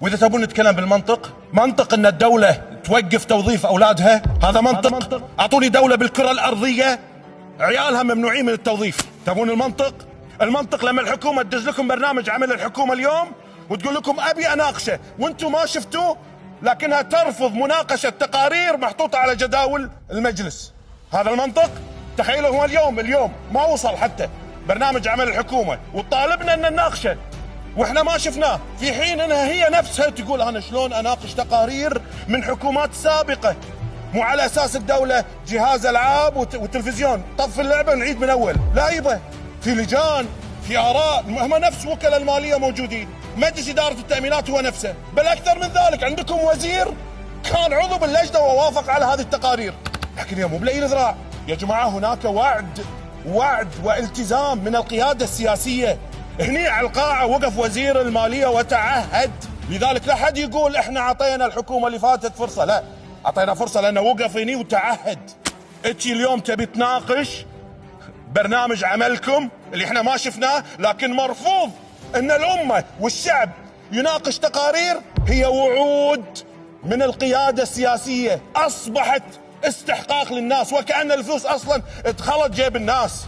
واذا تبون نتكلم بالمنطق، منطق ان الدولة توقف توظيف اولادها، هذا منطق. اعطوني دولة بالكرة الارضية عيالها ممنوعين من التوظيف. تبون المنطق؟ المنطق لما الحكومة تدز لكم برنامج عمل الحكومة اليوم وتقول لكم ابي اناقشه وانتم ما شفتوه، لكنها ترفض مناقشة تقارير محطوطة على جداول المجلس. هذا المنطق؟ تخيلوا هو اليوم ما وصل حتى برنامج عمل الحكومة وطالبنا ان نناقشه واحنا ما شفناه، في حين انها هي نفسها تقول انا شلون اناقش تقارير من حكومات سابقة، مو على اساس الدولة جهاز العاب وتلفزيون طف اللعبة ونعيد من اول. لا يبا، في لجان، في اراء، هم نفس وكلاء المالية موجودين، مجلس ادارة التأمينات هو نفسه، بل اكثر من ذلك عندكم وزير كان عضو باللجنة ووافق على هذه التقارير. لكن يا مو بلاقي ذراع يا جماعة، هناك وعد والتزام من القيادة السياسية. هني على القاعة وقف وزير المالية وتعهد، لذلك لا حد يقول احنا عطينا الحكومة اللي فاتت فرصة، لا، عطينا فرصة لانه وقف هني وتعهد. انتي اليوم تبي تناقش برنامج عملكم اللي احنا ما شفناه، لكن مرفوض ان الامة والشعب يناقش تقارير هي وعود من القيادة السياسية اصبحت استحقاق للناس، وكأن الفلوس اصلا ادخلت جيب الناس.